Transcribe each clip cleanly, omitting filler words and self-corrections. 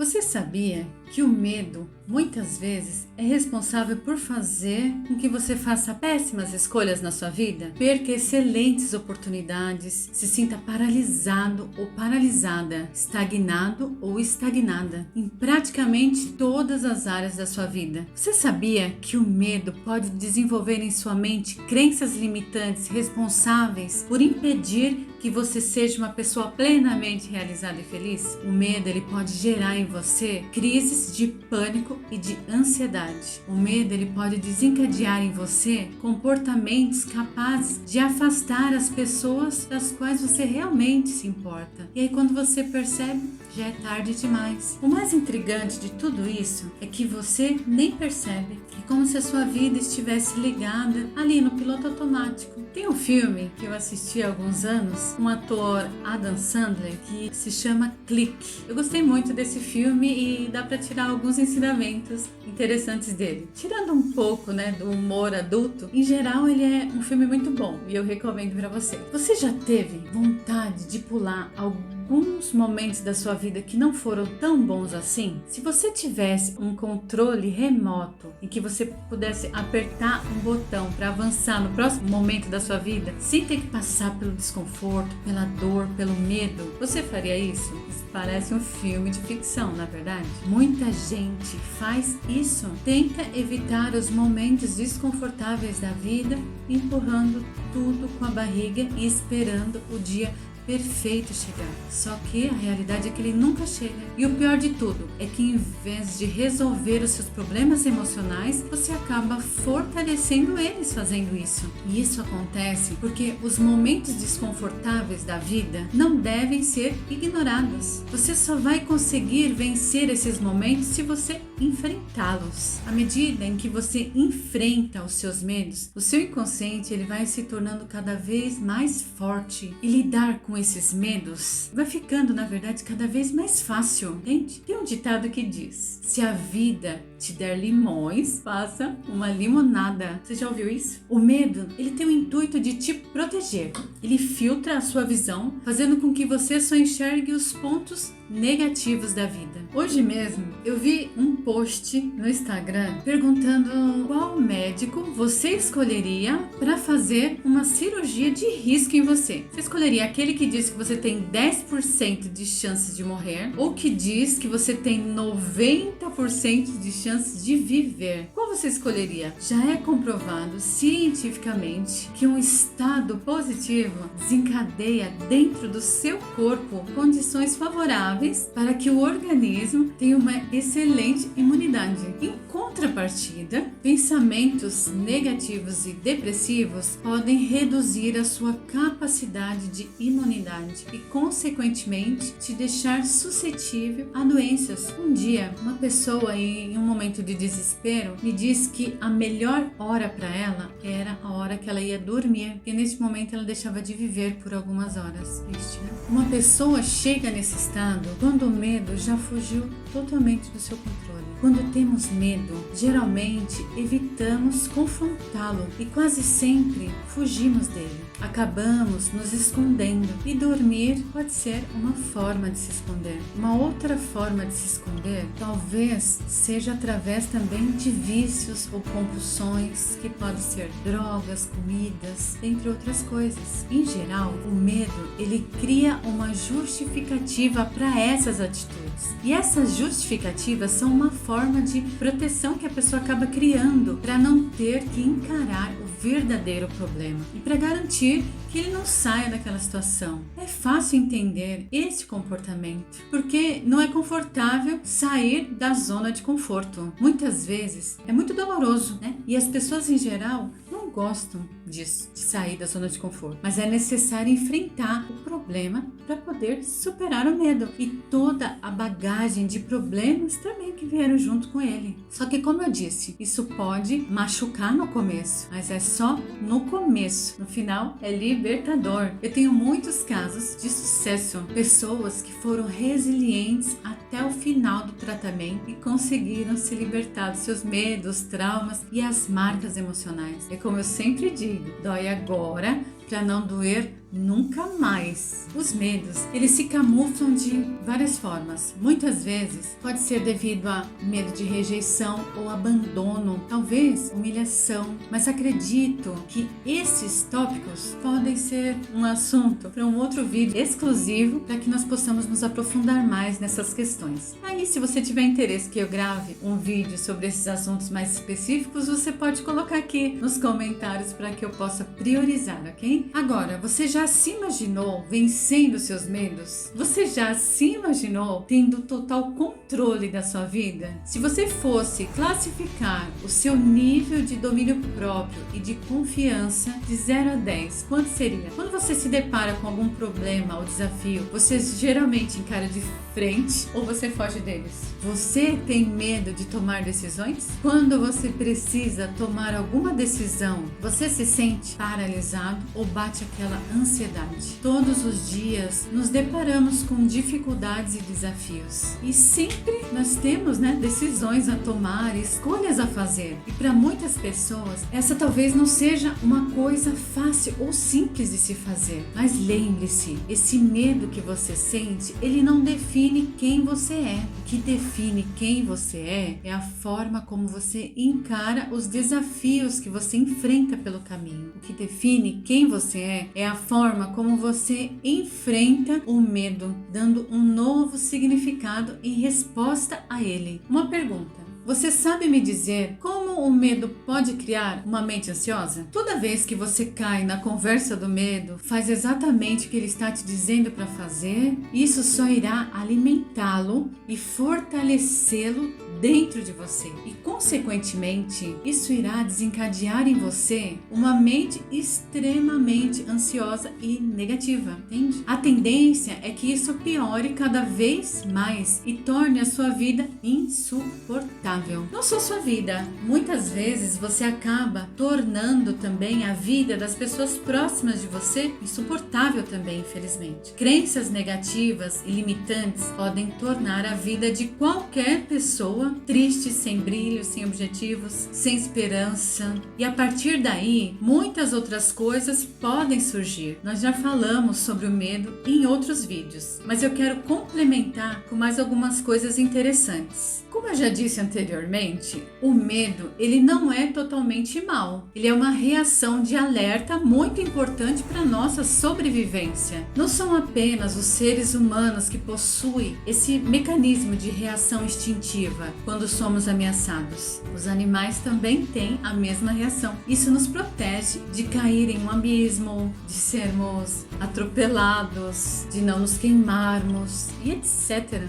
Você sabia que o medo, muitas vezes, é responsável por fazer com que você faça péssimas escolhas na sua vida? Perca excelentes oportunidades, se sinta paralisado ou paralisada, estagnado ou estagnada em praticamente todas as áreas da sua vida. Você sabia que o medo pode desenvolver em sua mente crenças limitantes responsáveis por impedir que você seja uma pessoa plenamente realizada e feliz? O medo ele pode gerar em você crises de pânico e de ansiedade. O medo ele pode desencadear em você comportamentos capazes de afastar as pessoas das quais você realmente se importa. E aí quando você percebe, já é tarde demais. O mais intrigante de tudo isso é que você nem percebe. É como se a sua vida estivesse ligada ali no piloto automático. Tem um filme que eu assisti há alguns anos, um ator Adam Sandler, que se chama Clique. Eu gostei muito desse filme e dá para tirar alguns ensinamentos interessantes dele. Tirando um pouco, do humor adulto, em geral ele é um filme muito bom e eu recomendo para você. Você já teve vontade de pular alguns momentos da sua vida que não foram tão bons assim? Se você tivesse um controle remoto em que você pudesse apertar um botão para avançar no próximo momento da sua vida, sem ter que passar pelo desconforto, pela dor, pelo medo, você faria isso? Isso parece um filme de ficção, na verdade. Muita gente faz isso, tenta evitar os momentos desconfortáveis da vida, empurrando tudo com a barriga e esperando o dia perfeito chegar. Só que a realidade é que ele nunca chega. E o pior de tudo é que em vez de resolver os seus problemas emocionais, você acaba fortalecendo eles fazendo isso. E isso acontece porque os momentos desconfortáveis da vida não devem ser ignorados. Você só vai conseguir vencer esses momentos se você enfrentá-los. À medida em que você enfrenta os seus medos, o seu inconsciente ele vai se tornando cada vez mais forte e lidar com esses medos vai ficando, na verdade, cada vez mais fácil, entende? Tem um ditado que diz: se a vida te der limões, faça uma limonada. Você já ouviu isso? O medo, ele tem o intuito de te proteger. Ele filtra a sua visão, fazendo com que você só enxergue os pontos negativos da vida. Hoje mesmo eu vi um post no Instagram perguntando qual médico você escolheria para fazer uma cirurgia de risco em você. Você escolheria aquele que diz que você tem 10% de chances de morrer ou que diz que você tem 90% de chances de viver? Qual você escolheria? Já é comprovado cientificamente que um estado positivo desencadeia dentro do seu corpo condições favoráveis para que o organismo tenha uma excelente imunidade. Em contrapartida, pensamentos negativos e depressivos podem reduzir a sua capacidade de imunidade e, consequentemente, te deixar suscetível a doenças. Um dia, uma pessoa em um momento de desespero me disse que a melhor hora para ela era a hora que ela ia dormir, e nesse momento ela deixava de viver por algumas horas. Triste, né? Uma pessoa chega nesse estado quando o medo já fugiu totalmente do seu controle. Quando temos medo, geralmente evitamos confrontá-lo e quase sempre fugimos dele. Acabamos nos escondendo e dormir pode ser uma forma de se esconder. Uma outra forma de se esconder talvez seja através também de vícios ou compulsões, que podem ser drogas, comidas, entre outras coisas. Em geral, o medo ele cria uma justificativa para essas atitudes. E essas justificativas são uma forma de proteção que a pessoa acaba criando para não ter que encarar o verdadeiro problema e para garantir que ele não saia daquela situação. É fácil entender esse comportamento porque não é confortável sair da zona de conforto. Muitas vezes é muito doloroso, E as pessoas em geral não gostam disso, de sair da zona de conforto, mas é necessário enfrentar o problema para poder superar o medo e toda a bagagem de problemas também que vieram junto com ele. Só que, como eu disse, isso pode machucar no começo, mas é só no começo. No final é libertador. Eu tenho muitos casos de sucesso, pessoas que foram resilientes até o final do tratamento e conseguiram se libertar dos seus medos, traumas e as marcas emocionais. É como eu sempre digo, dói agora para não doer nunca mais. Os medos, eles se camuflam de várias formas. Muitas vezes pode ser devido a medo de rejeição ou abandono, talvez humilhação, mas acredito que esses tópicos podem ser um assunto para um outro vídeo exclusivo para que nós possamos nos aprofundar mais nessas questões. Aí, se você tiver interesse que eu grave um vídeo sobre esses assuntos mais específicos, você pode colocar aqui nos comentários para que eu possa priorizar, ok? Agora, você já se imaginou vencendo seus medos? Você já se imaginou tendo total controle da sua vida? Se você fosse classificar o seu nível de domínio próprio e de confiança de 0 a 10, quanto seria? Quando você se depara com algum problema ou desafio, você geralmente encara de frente ou você foge deles? Você tem medo de tomar decisões? Quando você precisa tomar alguma decisão, você se sente paralisado ou bate aquela ansiedade? Todos os dias nos deparamos com dificuldades e desafios e sempre nós temos, decisões a tomar, escolhas a fazer, e para muitas pessoas essa talvez não seja uma coisa fácil ou simples de se fazer, mas lembre-se, esse medo que você sente, ele não define quem você é. O que define quem você é a forma como você encara os desafios que você enfrenta pelo caminho. O que define quem você é a forma como você enfrenta o medo, dando um novo significado em resposta a ele. Uma pergunta: você sabe me dizer como o medo pode criar uma mente ansiosa? Toda vez que você cai na conversa do medo, faz exatamente o que ele está te dizendo para fazer, isso só irá alimentá-lo e fortalecê-lo dentro de você. E, consequentemente, isso irá desencadear em você uma mente extremamente ansiosa e negativa, entende? A tendência é que isso piore cada vez mais e torne a sua vida insuportável. Não só sua vida, muitas vezes você acaba tornando também a vida das pessoas próximas de você insuportável também, infelizmente. Crenças negativas e limitantes podem tornar a vida de qualquer pessoa triste, sem brilho, sem objetivos, sem esperança. E a partir daí, muitas outras coisas podem surgir. Nós já falamos sobre o medo em outros vídeos, mas eu quero complementar com mais algumas coisas interessantes. Como eu já disse anteriormente, o medo, ele não é totalmente mau. Ele é uma reação de alerta muito importante para a nossa sobrevivência. Não são apenas os seres humanos que possuem esse mecanismo de reação instintiva quando somos ameaçados. Os animais também têm a mesma reação. Isso nos protege de cair em um abismo, de sermos atropelados, de não nos queimarmos e etc.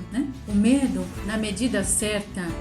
O medo, na medida certa,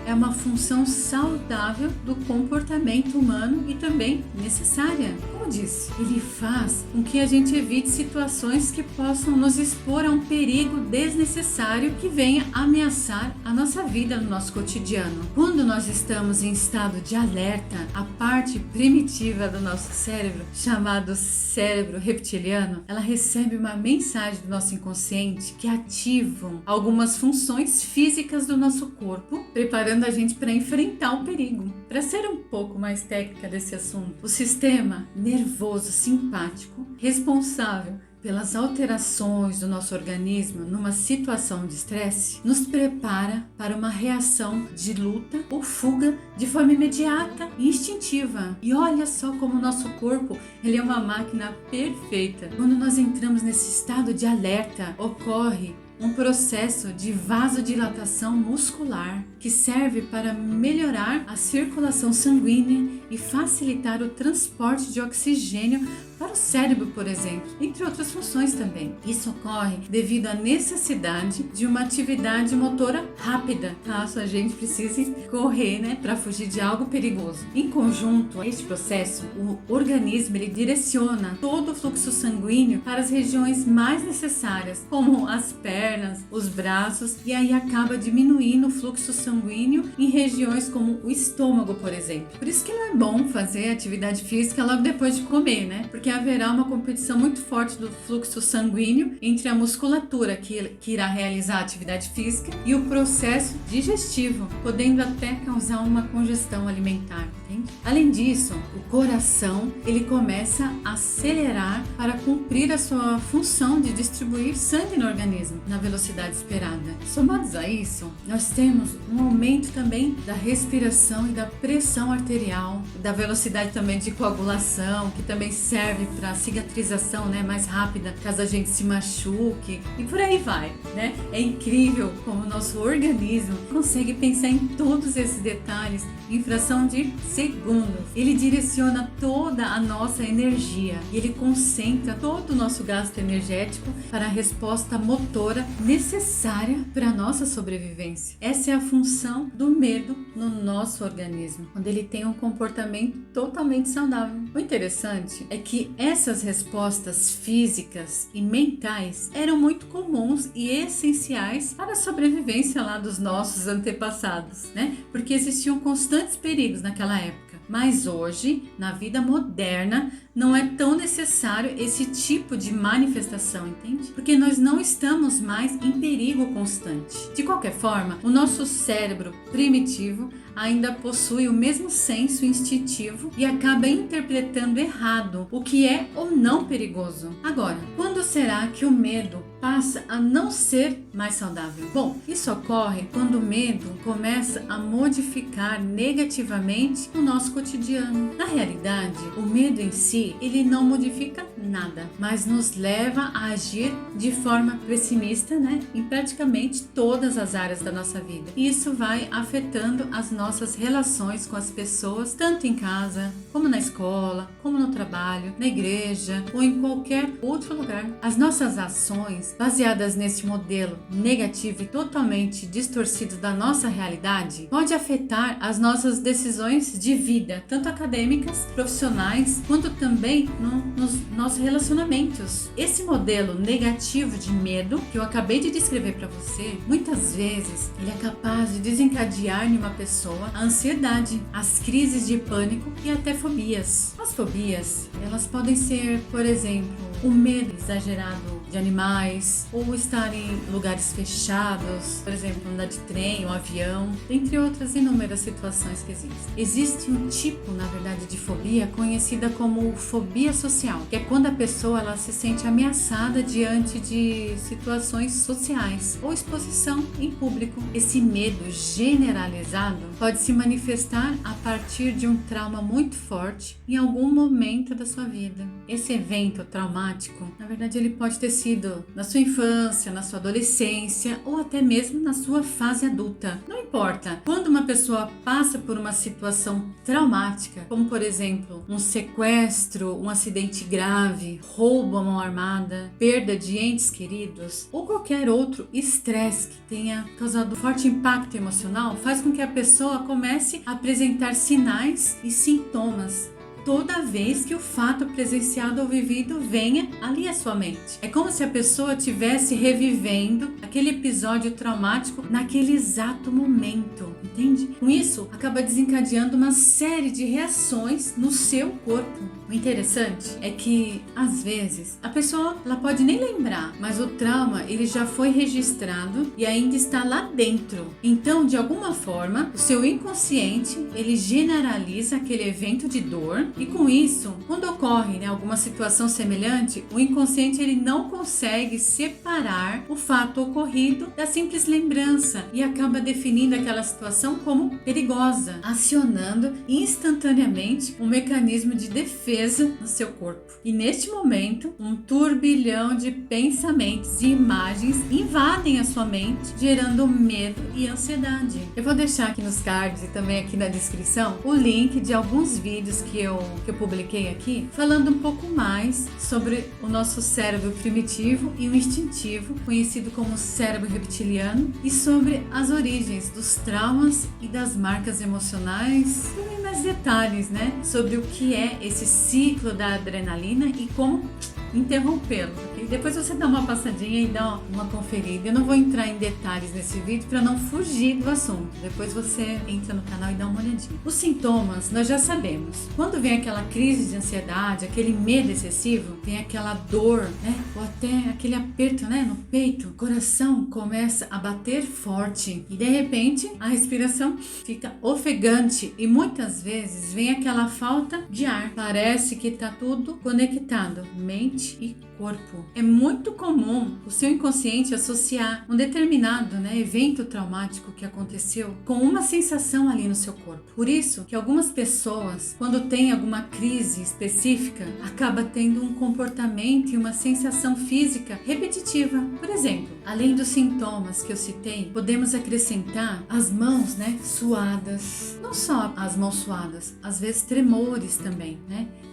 é uma função saudável do comportamento humano e também necessária. Como disse, ele faz com que a gente evite situações que possam nos expor a um perigo desnecessário que venha ameaçar a nossa vida no nosso cotidiano. Quando nós estamos em estado de alerta, a parte primitiva do nosso cérebro, chamado cérebro reptiliano, ela recebe uma mensagem do nosso inconsciente que ativam algumas funções físicas do nosso corpo, preparando a gente para enfrentar o perigo. Para ser um pouco mais técnica desse assunto, o sistema nervoso simpático, responsável pelas alterações do nosso organismo numa situação de estresse, nos prepara para uma reação de luta ou fuga de forma imediata e instintiva. E olha só como o nosso corpo, ele é uma máquina perfeita. Quando nós entramos nesse estado de alerta, ocorre um processo de vasodilatação muscular que serve para melhorar a circulação sanguínea e facilitar o transporte de oxigênio para o cérebro, por exemplo, entre outras funções também. Isso ocorre devido à necessidade de uma atividade motora rápida, caso a gente precise correr, para fugir de algo perigoso. Em conjunto a este processo, o organismo ele direciona todo o fluxo sanguíneo para as regiões mais necessárias, como as pernas, os braços, e aí acaba diminuindo o fluxo sanguíneo em regiões como o estômago, por exemplo. Por isso que não é bom fazer atividade física logo depois de comer, porque porque haverá uma competição muito forte do fluxo sanguíneo entre a musculatura que irá realizar a atividade física e o processo digestivo, podendo até causar uma congestão alimentar. Entende? Além disso, o coração ele começa a acelerar para cumprir a sua função de distribuir sangue no organismo na velocidade esperada. Somados a isso, nós temos um aumento também da respiração e da pressão arterial, da velocidade também de coagulação, que também serve para cicatrização, né, mais rápida, caso a gente se machuque, e por aí vai, né? É incrível como o nosso organismo consegue pensar em todos esses detalhes em fração de segundos. Ele direciona toda a nossa energia e ele concentra todo o nosso gasto energético para a resposta motora necessária para a nossa sobrevivência. Essa é a função do medo no nosso organismo, quando ele tem um comportamento totalmente saudável. O interessante é que essas respostas físicas e mentais eram muito comuns e essenciais para a sobrevivência lá dos nossos antepassados, né? Porque existiam constantes perigos naquela época. Mas hoje, na vida moderna, não é tão necessário esse tipo de manifestação, entende? Porque nós não estamos mais em perigo constante. De qualquer forma, o nosso cérebro primitivo ainda possui o mesmo senso instintivo e acaba interpretando errado o que é ou não perigoso. Agora, quando será que o medo passa a não ser mais saudável? Bom, isso ocorre quando o medo começa a modificar negativamente o nosso cotidiano. Na realidade, o medo em si, ele não modifica nada, mas nos leva a agir de forma pessimista, né, em praticamente todas as áreas da nossa vida. E isso vai afetando as nossas relações com as pessoas, tanto em casa, como na escola, como no trabalho, na igreja ou em qualquer outro lugar. As nossas ações, baseadas nesse modelo negativo e totalmente distorcido da nossa realidade, pode afetar as nossas decisões de vida, tanto acadêmicas, profissionais, quanto também nos nossos relacionamentos. Esse modelo negativo de medo que eu acabei de descrever para você, muitas vezes ele é capaz de desencadear em uma pessoa a ansiedade, as crises de pânico e até fobias. As fobias, elas podem ser, por exemplo, o medo exagerado de animais, ou estar em lugares fechados, por exemplo, andar de trem ou avião, entre outras inúmeras situações que existem. Existe um tipo, na verdade, de fobia conhecida como fobia social, que é quando a pessoa ela se sente ameaçada diante de situações sociais ou exposição em público. Esse medo generalizado pode se manifestar a partir de um trauma muito forte em algum momento da sua vida. Esse evento traumático, na verdade, ele pode ter sido na sua infância, na sua adolescência ou até mesmo na sua fase adulta. Não importa. Quando uma pessoa passa por uma situação traumática, como por exemplo, um sequestro, um acidente grave, roubo à mão armada, perda de entes queridos ou qualquer outro estresse que tenha causado forte impacto emocional, faz com que a pessoa comece a apresentar sinais e sintomas toda vez que o fato presenciado ou vivido venha ali à sua mente. É como se a pessoa estivesse revivendo aquele episódio traumático naquele exato momento, entende? Com isso, acaba desencadeando uma série de reações no seu corpo. O interessante é que, às vezes, a pessoa ela pode nem lembrar, mas o trauma ele já foi registrado e ainda está lá dentro. Então, de alguma forma, o seu inconsciente ele generaliza aquele evento de dor e, com isso, quando ocorre alguma situação semelhante, o inconsciente ele não consegue separar o fato ocorrido da simples lembrança e acaba definindo aquela situação como perigosa, acionando instantaneamente um mecanismo de defesa no seu corpo. E neste momento, um turbilhão de pensamentos e imagens invadem a sua mente, gerando medo e ansiedade. Eu vou deixar aqui nos cards e também aqui na descrição o link de alguns vídeos que eu publiquei aqui, falando um pouco mais sobre o nosso cérebro primitivo e o instintivo, conhecido como cérebro reptiliano, e sobre as origens dos traumas e das marcas emocionais, também mais detalhes, né, sobre o que é esse ciclo da adrenalina e como interrompê-lo, ok? E depois você dá uma passadinha e dá uma conferida. Eu não vou entrar em detalhes nesse vídeo para não fugir do assunto. Depois você entra no canal e dá uma olhadinha. Os sintomas nós já sabemos. Quando vem aquela crise de ansiedade, aquele medo excessivo, vem aquela dor, né? Ou até aquele aperto, né? No peito. O coração começa a bater forte e de repente a respiração fica ofegante e muitas vezes vem aquela falta de ar. Parece que está tudo conectado, mente e corpo. É muito comum o seu inconsciente associar um determinado, evento traumático que aconteceu com uma sensação ali no seu corpo. Por isso que algumas pessoas, quando tem alguma crise específica, acaba tendo um comportamento e uma sensação física repetitiva. Por exemplo, além dos sintomas que eu citei, podemos acrescentar as mãos, suadas. Não só as mãos suadas, às vezes tremores também,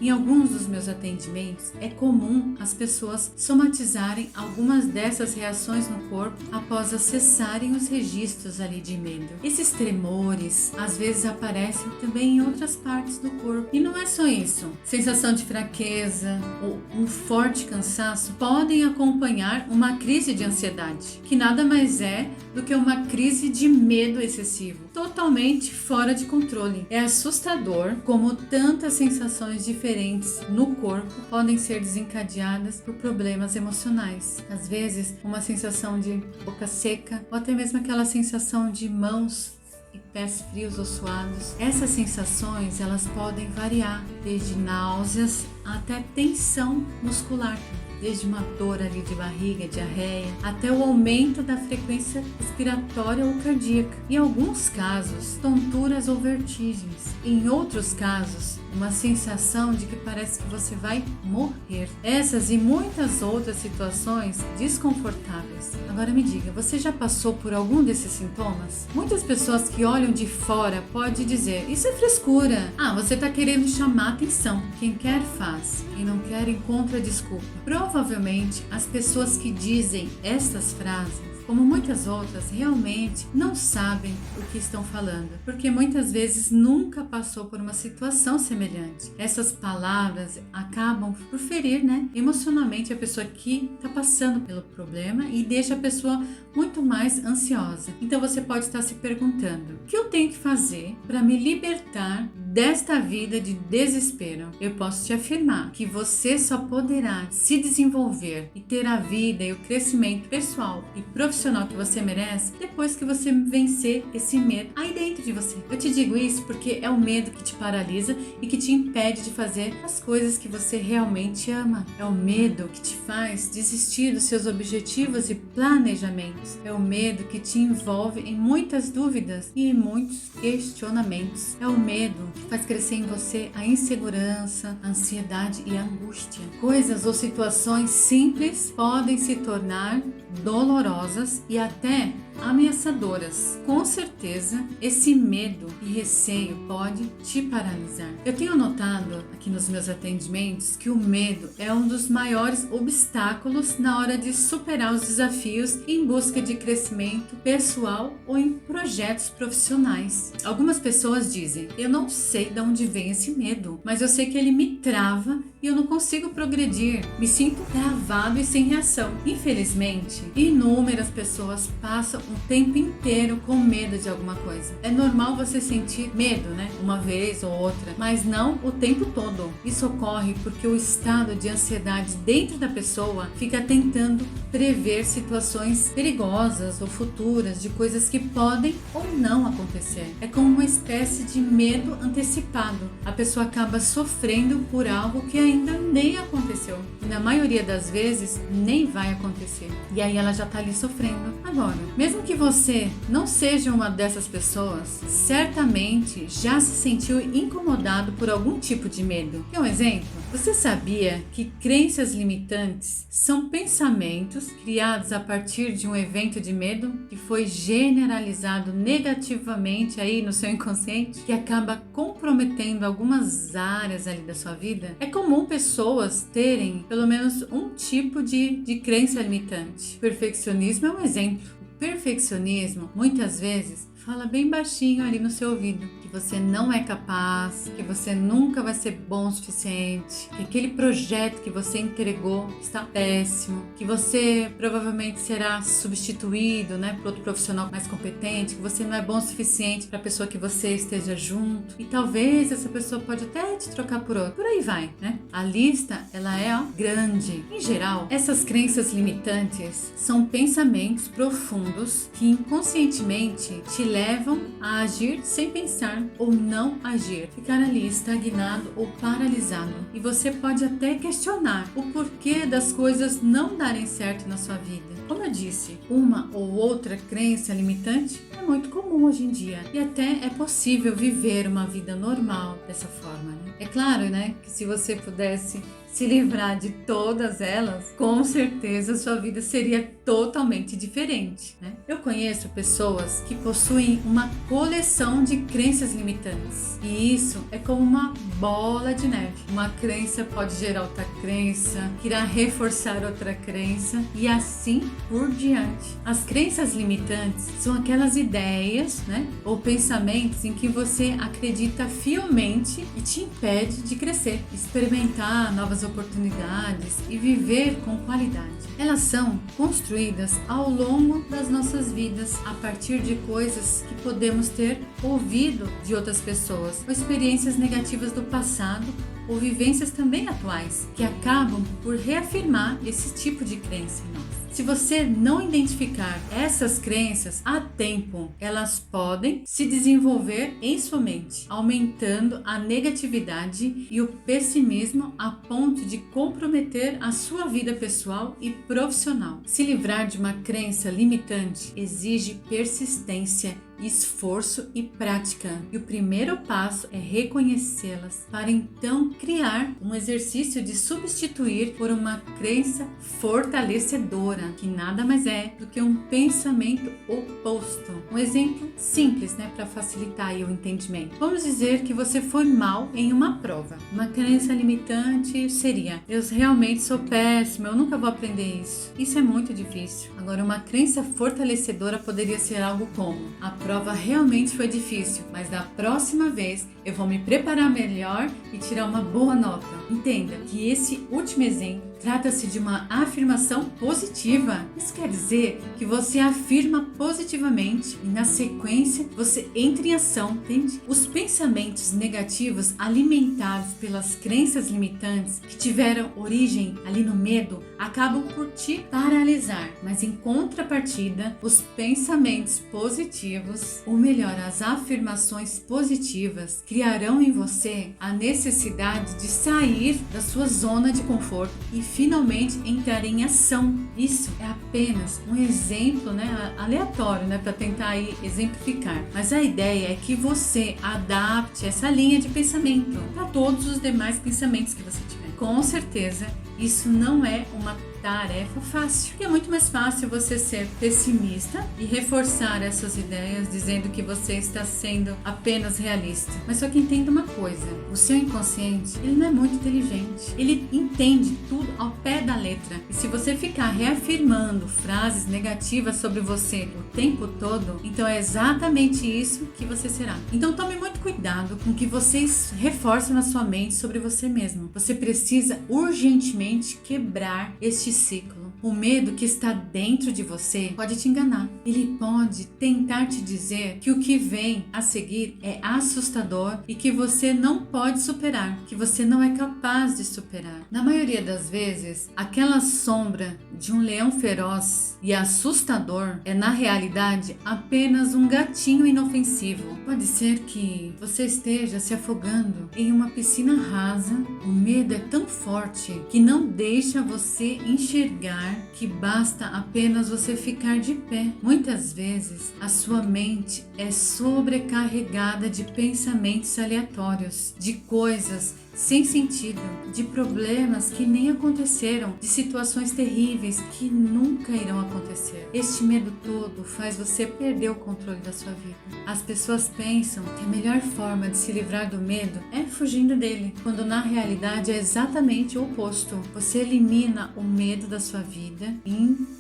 Em alguns dos meus atendimentos é comum as pessoas somatizarem algumas dessas reações no corpo após acessarem os registros ali de medo. Esses tremores às vezes aparecem também em outras partes do corpo. E não é só isso. Sensação de fraqueza ou um forte cansaço podem acompanhar uma crise de ansiedade, que nada mais é do que uma crise de medo excessivo, totalmente fora de controle. É assustador como tantas sensações diferentes no corpo podem ser desencadeadas por problemas emocionais. Às vezes, uma sensação de boca seca ou até mesmo aquela sensação de mãos e pés frios ou suados. Essas sensações, elas podem variar desde náuseas até tensão muscular, desde uma dor ali de barriga, diarreia, até o aumento da frequência respiratória ou cardíaca. Em alguns casos, tonturas ou vertigens. Em outros casos, uma sensação de que parece que você vai morrer. Essas e muitas outras situações desconfortáveis. Agora me diga, você já passou por algum desses sintomas? Muitas pessoas que olham de fora podem dizer, isso é frescura. Você está querendo chamar atenção. Quem quer faz, quem não quer encontra desculpa. Provavelmente as pessoas que dizem estas frases, como muitas outras, realmente não sabem o que estão falando, porque muitas vezes nunca passou por uma situação semelhante. Essas palavras acabam por ferir, emocionalmente a pessoa que está passando pelo problema e deixa a pessoa muito mais ansiosa. Então você pode estar se perguntando, o que eu tenho que fazer para me libertar desta vida de desespero? Eu posso te afirmar que você só poderá se desenvolver e ter a vida e o crescimento pessoal e profissional que você merece depois que você vencer esse medo aí dentro de você. Eu te digo isso porque é o medo que te paralisa e que te impede de fazer as coisas que você realmente ama. É o medo que te faz desistir dos seus objetivos e planejamentos. É o medo que te envolve em muitas dúvidas e em muitos questionamentos. É o medo que faz crescer em você a insegurança, a ansiedade e a angústia. Coisas ou situações simples podem se tornar dolorosas e até ameaçadoras. Com certeza, esse medo e receio pode te paralisar. Eu tenho notado aqui nos meus atendimentos que o medo é um dos maiores obstáculos na hora de superar os desafios em busca de crescimento pessoal ou em projetos profissionais. Algumas pessoas dizem, eu não sei de onde vem esse medo, mas eu sei que ele me trava e eu não consigo progredir. Me sinto travado e sem reação. Infelizmente, inúmeras pessoas passam o tempo inteiro com medo de alguma coisa. É normal você sentir medo, uma vez ou outra, mas não o tempo todo. Isso ocorre porque o estado de ansiedade dentro da pessoa fica tentando prever situações perigosas ou futuras de coisas que podem ou não acontecer. É como uma espécie de medo antecipado. A pessoa acaba sofrendo por algo que ainda nem aconteceu. E na maioria das vezes nem vai acontecer. E aí ela já está ali sofrendo. Agora, mesmo que você não seja uma dessas pessoas, certamente já se sentiu incomodado por algum tipo de medo. Quer um exemplo? Você sabia que crenças limitantes são pensamentos criados a partir de um evento de medo que foi generalizado negativamente aí no seu inconsciente, que acaba comprometendo algumas áreas ali da sua vida? É comum pessoas terem pelo menos um tipo de crença limitante. Perfeccionismo é um exemplo. Perfeccionismo, muitas vezes, fala bem baixinho ali no seu ouvido, que você não é capaz, que você nunca vai ser bom o suficiente, que aquele projeto que você entregou está péssimo, que você provavelmente será substituído, né, por outro profissional mais competente, que você não é bom o suficiente para a pessoa que você esteja junto e talvez essa pessoa pode até te trocar por outro. Por aí vai, né? A lista, ela é grande. Em geral, essas crenças limitantes são pensamentos profundos que inconscientemente te levam a agir sem pensar ou não agir, ficar ali estagnado ou paralisado. E você pode até questionar o porquê das coisas não darem certo na sua vida. Como eu disse, uma ou outra crença limitante é muito comum hoje em dia e até é possível viver uma vida normal dessa forma, né? É claro, né, que se você pudesse se livrar de todas elas, com certeza sua vida seria totalmente diferente, né? Eu conheço pessoas que possuem uma coleção de crenças limitantes e isso é como uma bola de neve. Uma crença pode gerar outra crença, que irá reforçar outra crença e assim por diante. As crenças limitantes são aquelas ideias, né, ou pensamentos em que você acredita fielmente e te impede de crescer, experimentar novas oportunidades e viver com qualidade. Elas são construídas ao longo das nossas vidas a partir de coisas que podemos ter ouvido de outras pessoas ou experiências negativas do passado ou vivências também atuais que acabam por reafirmar esse tipo de crença em nós. Se você não identificar essas crenças a tempo, elas podem se desenvolver em sua mente, aumentando a negatividade e o pessimismo a ponto de comprometer a sua vida pessoal e profissional. Se livrar de uma crença limitante exige persistência, esforço e prática. E o primeiro passo é reconhecê-las para então criar um exercício de substituir por uma crença fortalecedora, que nada mais é do que um pensamento oposto. Um exemplo simples, né, para facilitar aí o entendimento. Vamos dizer que você foi mal em uma prova. Uma crença limitante seria: eu realmente sou péssimo, eu nunca vou aprender isso. Isso é muito difícil. Agora, uma crença fortalecedora poderia ser algo como: a prova realmente foi difícil, mas da próxima vez eu vou me preparar melhor e tirar uma boa nota. Entenda que esse último exemplo trata-se de uma afirmação positiva. Isso quer dizer que você afirma positivamente e na sequência você entra em ação, entende? Os pensamentos negativos alimentados pelas crenças limitantes que tiveram origem ali no medo acabam por te paralisar, mas em contrapartida, os pensamentos positivos, ou melhor, as afirmações positivas, criarão em você a necessidade de sair da sua zona de conforto e finalmente entrar em ação. Isso é apenas um exemplo, né, aleatório, né, para tentar aí exemplificar. Mas a ideia é que você adapte essa linha de pensamento para todos os demais pensamentos que você tiver. Com certeza, isso não é uma tarefa fácil, porque é muito mais fácil você ser pessimista e reforçar essas ideias dizendo que você está sendo apenas realista. Mas só que entenda uma coisa: o seu inconsciente, ele não é muito inteligente, ele entende tudo ao pé da letra, e se você ficar reafirmando frases negativas sobre você o tempo todo, então é exatamente isso que você será. Então tome muito cuidado com o que vocês reforçam na sua mente sobre você mesmo. Você precisa urgentemente quebrar este ciclo. O medo que está dentro de você pode te enganar. Ele pode tentar te dizer que o que vem a seguir é assustador e que você não pode superar, que você não é capaz de superar. Na maioria das vezes, aquela sombra de um leão feroz e assustador é, na realidade, apenas um gatinho inofensivo. Pode ser que você esteja se afogando em uma piscina rasa. O medo é tão forte que não deixa você enxergar que basta apenas você ficar de pé. Muitas vezes a sua mente é sobrecarregada de pensamentos aleatórios, de coisas sem sentido, de problemas que nem aconteceram, de situações terríveis que nunca irão acontecer. Este medo todo faz você perder o controle da sua vida. As pessoas pensam que a melhor forma de se livrar do medo é fugindo dele, quando na realidade é exatamente o oposto. Você elimina o medo da sua vida,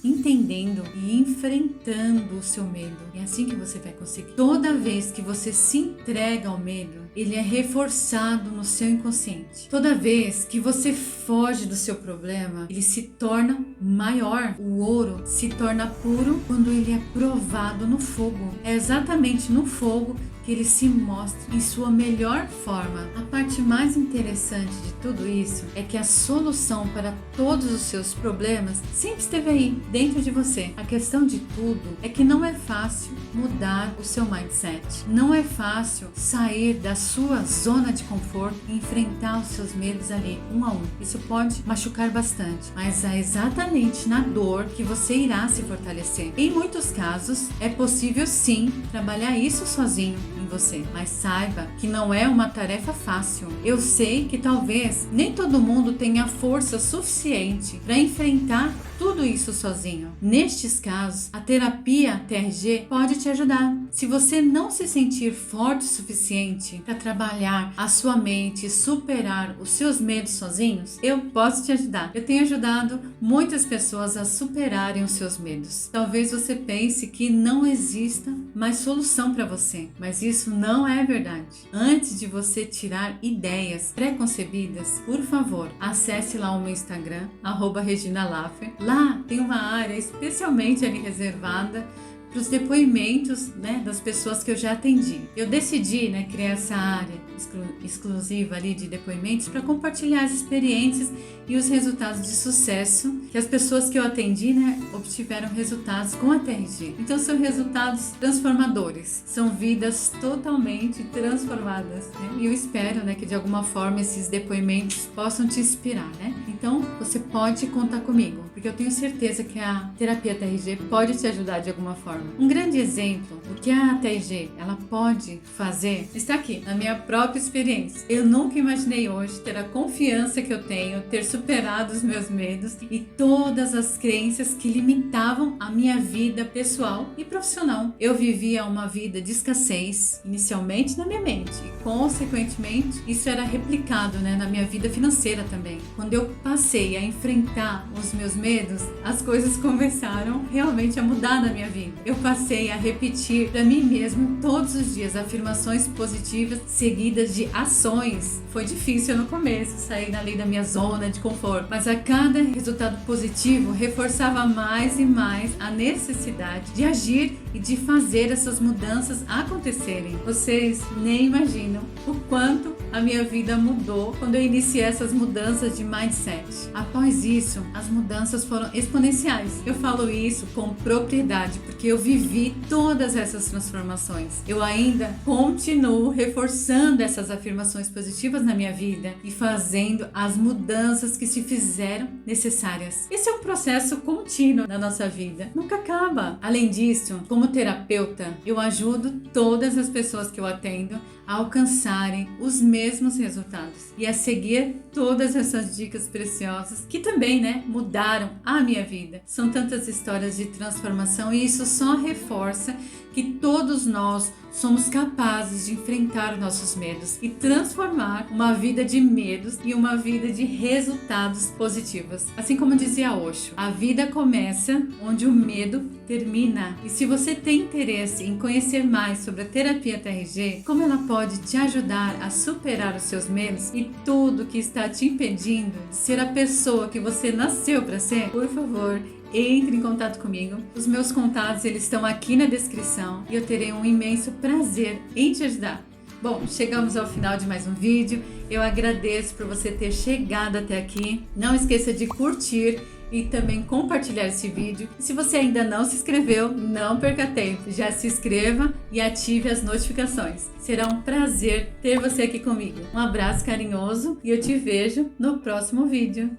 entendendo e enfrentando o seu medo. É assim que você vai conseguir. Toda vez que você se entrega ao medo, ele é reforçado no seu inconsciente. Toda vez que você foge do seu problema, ele se torna maior. O ouro se torna puro quando ele é provado no fogo. É exatamente no fogo que ele se mostra em sua melhor forma. A parte mais interessante de tudo isso é que a solução para todos os seus problemas sempre esteve aí, dentro de você. A questão de tudo é que não é fácil mudar o seu mindset. Não é fácil sair da sua zona de conforto e enfrentar os seus medos ali, um a um. Isso pode machucar bastante, mas é exatamente na dor que você irá se fortalecer. Em muitos casos, é possível sim trabalhar isso sozinho em você, mas saiba que não é uma tarefa fácil. Eu sei que talvez nem todo mundo tenha força suficiente para enfrentar tudo isso sozinho. Nestes casos, a terapia TRG pode te ajudar. Se você não se sentir forte o suficiente para trabalhar a sua mente e superar os seus medos sozinhos, eu posso te ajudar. Eu tenho ajudado muitas pessoas a superarem os seus medos. Talvez você pense que não exista mais solução para você, mas isso não é verdade. Antes de você tirar ideias pré-concebidas, por favor, acesse lá o meu Instagram, @reginalaffer. Lá tem uma área especialmente ali reservada para os depoimentos, das pessoas que eu já atendi. Eu decidi, criar essa área exclusiva ali de depoimentos para compartilhar as experiências e os resultados de sucesso que as pessoas que eu atendi, obtiveram resultados com a TRG. Então são resultados transformadores, são vidas totalmente transformadas, E eu espero, que de alguma forma esses depoimentos possam te inspirar, Então você pode contar comigo, porque eu tenho certeza que a terapia TRG pode te ajudar de alguma forma. Um grande exemplo do que a TRG ela pode fazer está aqui, na minha própria experiência. Eu nunca imaginei hoje ter a confiança que eu tenho, ter superado os meus medos e todas as crenças que limitavam a minha vida pessoal e profissional. Eu vivia uma vida de escassez, inicialmente na minha mente, e consequentemente isso era replicado, na minha vida financeira também. Quando eu passei a enfrentar os meus medos, as coisas começaram realmente a mudar na minha vida. Eu passei a repetir para mim mesmo todos os dias afirmações positivas seguidas de ações. Foi difícil no começo sair dali da minha zona de conforto, mas a cada resultado positivo reforçava mais e mais a necessidade de agir e de fazer essas mudanças acontecerem. Vocês nem imaginam o quanto a minha vida mudou quando eu iniciei essas mudanças de mindset. Após isso, as mudanças foram exponenciais. Eu falo isso com propriedade porque eu vivi todas essas transformações. Eu ainda continuo reforçando essas afirmações positivas na minha vida e fazendo as mudanças que se fizeram necessárias. Esse é um processo contínuo na nossa vida, nunca acaba. Além disso, como terapeuta, eu ajudo todas as pessoas que eu atendo a alcançarem os mesmos resultados e a seguir todas essas dicas preciosas que também, mudaram a minha vida. São tantas histórias de transformação e isso só reforça que todos nós somos capazes de enfrentar nossos medos e transformar uma vida de medos em uma vida de resultados positivos. Assim como dizia Osho, a vida começa onde o medo termina. E se você tem interesse em conhecer mais sobre a terapia TRG, como ela pode te ajudar a superar os seus medos e tudo que está te impedindo de ser a pessoa que você nasceu para ser, por favor, entre em contato comigo. Os meus contatos eles estão aqui na descrição e eu terei um imenso prazer em te ajudar. Bom, chegamos ao final de mais um vídeo. Eu agradeço por você ter chegado até aqui. Não esqueça de curtir e também compartilhar esse vídeo. E se você ainda não se inscreveu, não perca tempo. Já se inscreva e ative as notificações. Será um prazer ter você aqui comigo. Um abraço carinhoso e eu te vejo no próximo vídeo.